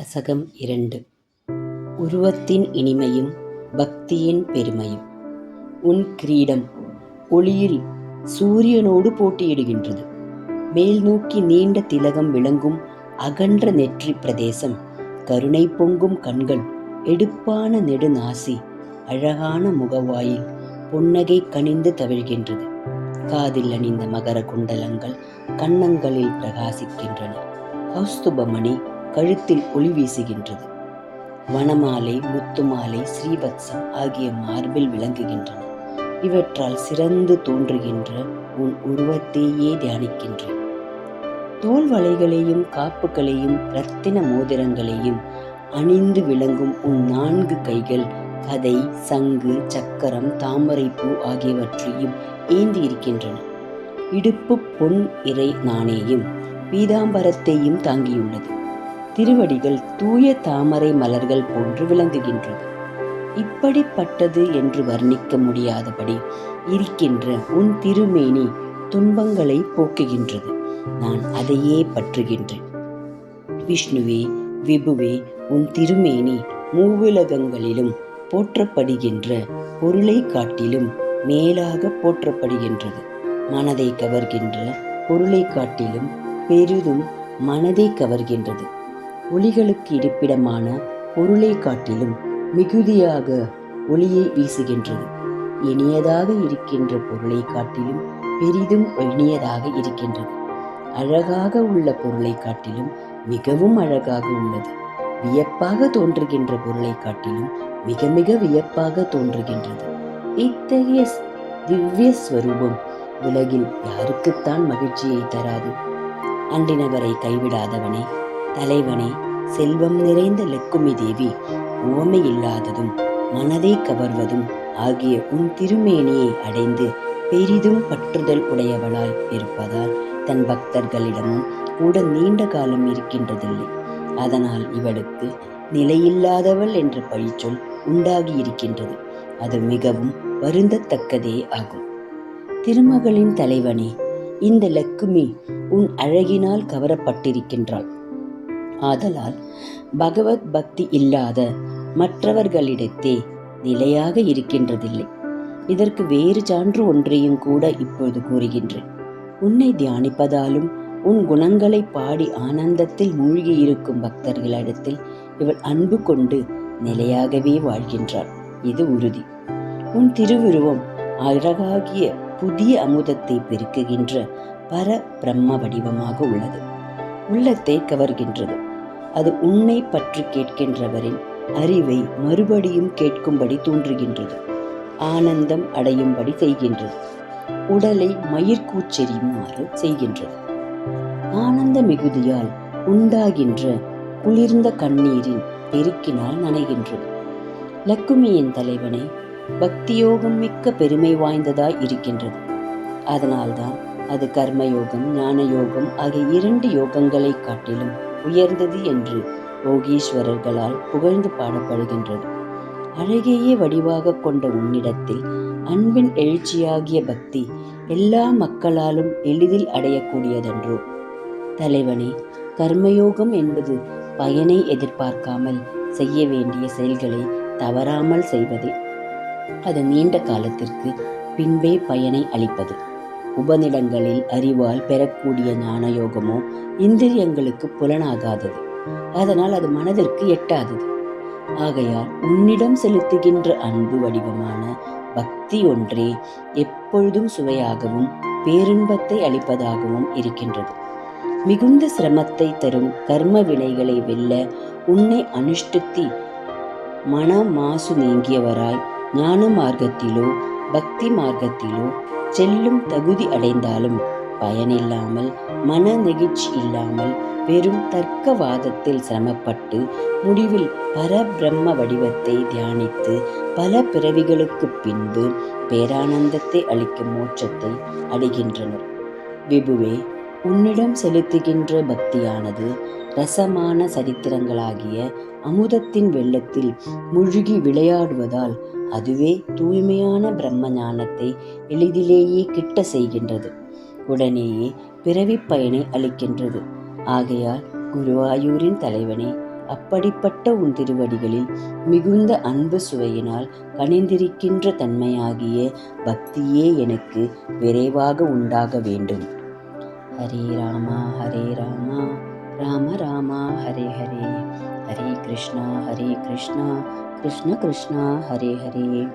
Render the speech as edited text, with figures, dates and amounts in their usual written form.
தசகம் 2. உருவத்தின் இனிமையும் பக்தியின் பெருமையும். உன் கிரீடம் ஒளியில் சூரியனோடு போட்டியிடுகின்றது. மேல் நோக்கி நீண்ட திலகம் விளங்கும் அகன்ற நெற்றி பிரதேசம், கருணை பொங்கும் கண்கள், எடுப்பான நெடுநாசி, அழகான முகவாயில் புன்னகை கனிந்து தவிழ்கின்றது. காதில் அணிந்த மகர குண்டலங்கள் கன்னங்களில் பிரகாசிக்கின்றன. கௌஸ்துபமணி கழுத்தில் ஒளி வீசுகின்றது. வனமாலை, முத்துமாலை, ஸ்ரீவத்சம் ஆகிய மார்பில் விளங்குகின்றன. இவற்றால் சிறந்து தோன்றுகின்ற உன் உருவத்தையே தியானிக்கின்றேன். தோல் வளைகளையும் காப்புகளையும் இரத்தின மோதிரங்களையும் அணிந்து விளங்கும் உன் 4 கைகள் கதை, சங்கு, சக்கரம், தாமரைப்பூ ஆகியவற்றையும் ஏந்தி இருக்கின்றன. இடுப்பு பொன் இறை நாணேயும் பீதாம்பரத்தையும் தாங்கியுள்ளது. திருவடிகள் தூய தாமரை மலர்கள் போன்று விளங்குகின்றது. இப்படிப்பட்டது என்று வர்ணிக்க முடியாதபடி இருக்கின்ற உன் திருமேனி துன்பங்களை போக்குகின்றது. நான் அதையே பற்றுகின்றேன். விஷ்ணுவே, விபுவே, உன் திருமேனி மூவுலகங்களிலும் போற்றப்படுகின்ற பொருளை காட்டிலும் மேலாக போற்றப்படுகின்றது. மனதை கவர்கின்ற பொருளை காட்டிலும் பெரிதும் மனதை கவர்கின்றது. ஒளிகளுக்கு இருப்பிடமான பொருளை காட்டிலும் மிகுதியாக ஒளியை வீசுகின்றது. இனியதாக இருக்கின்ற பொருளை காட்டிலும் பெரிதும் இனியதாக இருக்கின்றது. அழகாக உள்ள பொருளை காட்டிலும் மிகவும் அழகாக உள்ளது. வியப்பாக தோன்றுகின்ற பொருளை காட்டிலும் மிக மிக வியப்பாக தோன்றுகின்றது. இத்தகைய திவ்ய ஸ்வரூபம் உலகில் யாருக்குத்தான் மகிழ்ச்சியை தராது? அன்றினவரை கைவிடாதவனே, தலைவனே, செல்வம் நிறைந்த லக்குமி தேவி, உவமையில்லாததும் மனதை கவர்வதும் ஆகிய உன் திருமேனியை அடைந்து பெரிதும் பற்றுதல் உடையவளாய் இருப்பதால் தன் பக்தர்களிடமும் கூட நீண்ட காலம் இருக்கின்றதில்லை. அதனால் இவளுக்கு நிலையில்லாதவள் என்ற பழிச்சொல் உண்டாகி இருக்கின்றது. அது மிகவும் வருந்தத்தக்கதே ஆகும். திருமகளின் தலைவனே, இந்த லக்குமி உன் அழகினால் கவரப்பட்டிருக்கின்றாள். ஆதலால் பகவத் பக்தி இல்லாத மற்றவர்களிடத்தே நிலையாக இருக்கின்றதில்லை. இதற்கு வேறு சான்று ஒன்றையும் கூட இப்பொழுது கூறுகின்றேன். உன்னை தியானிப்பதாலும் உன் குணங்களை பாடி ஆனந்தத்தில் மூழ்கியிருக்கும் பக்தர்களிடத்தில் இவள் அன்பு கொண்டு நிலையாகவே வாழ்கின்றாள். இது உறுதி. உன் திருவுருவம் அழகாகிய புதிய அமுதத்தை பெருக்குகின்ற பர பிரம்ம வடிவமாக உள்ளது. உள்ளத்தை கவர்கின்றது. அது உன்னை பற்றி கேட்கின்றவரின் அறிவை மறுபடியும் கேட்கும்படி தோன்றுகின்றது. ஆனந்தம் அடையும்படி செய்கின்றது. உடலை மயிர்கூச்செறியுமாறு செய்கின்றது. ஆனந்த மிகுதியால் உண்டாகின்ற குளிர்ந்த கண்ணீரின் பெருக்கினால் நனைகின்றது. லக்குமியின் தலைவனை பக்தியோகம் மிக்க பெருமை வாய்ந்ததாய் இருக்கின்றது. அதனால்தான் அது கர்மயோகம், ஞான யோகம் ஆகிய 2 யோகங்களை காட்டிலும் உயர்ந்தது என்று யோகீஸ்வரர்களால் புகழ்ந்து பாடப்படுகின்றது. அழகையே வடிவாக கொண்ட உன்னிடத்தில் அன்பின் எழுச்சியாகிய பக்தி எல்லா மக்களாலும் எளிதில் அடையக்கூடியதென்றோ? தலைவனே, கர்மயோகம் என்பது பயனை எதிர்பார்க்காமல் செய்ய வேண்டிய செயல்களை தவறாமல் செய்வதே. அது நீண்ட காலத்திற்கு பின்பே பயனை அளிப்பது. உபநிடங்களில் அறிவால் பெறக்கூடிய ஞான யோகமோ இந்திரியங்களுக்கு புலனாகாதது. அதனால் அது மனதிற்கு எட்டாதது. ஆகையால் உன்னிடம் செலுத்துகின்ற அன்பு வடிவமான பக்தி ஒன்றே எப்பொழுதும் சுவையாகவும் பேரின்பத்தை அளிப்பதாகவும் இருக்கின்றது. மிகுந்த சிரமத்தை தரும் கர்ம வினைகளை வெல்ல உன்னை அனுஷ்டித்தி மன மாசு நீங்கியவராய் ஞான மார்க்கத்திலோ பக்தி மார்க்கத்திலோ செல்லும் தகுதி அடைந்தாலும் பயனில்லாமல், மன நெகிழ்ச்சி இல்லாமல், வெறும் தர்க்கவாதத்தில் சிரமப்பட்டு முடிவில் பரபிரம்ம வடிவத்தை தியானித்து பல பிறவிகளுக்கு பின்பு பேரானந்தத்தை அளிக்கும் மோட்சத்தை அடைகின்றனர். விபுவே, உன்னிடம் செலுத்துகின்ற பக்தியானது ரசமான சரித்திரங்களாகிய அமுதத்தின் வெள்ளத்தில் முழுகி விளையாடுவதால் அதுவே தூய்மையான பிரம்ம ஞானத்தை எளிதிலேயே கிட்ட செய்கின்றது. உடனேயே பிறவி பயனை அளிக்கின்றது. ஆகையால் குருவாயூரின் தலைவனே, அப்படிப்பட்ட உன் திருவடிகளில் மிகுந்த அன்பு சுவையினால் கனிந்திருக்கின்ற தன்மையாகிய பக்தியே எனக்கு விரைவாக உண்டாக வேண்டும். ஹரே ராமா ராம ராமா ஹரே ஹரே, ஹரே கிருஷ்ணா கிருஷ்ண கிருஷ்ணா ஹரே ஹரே.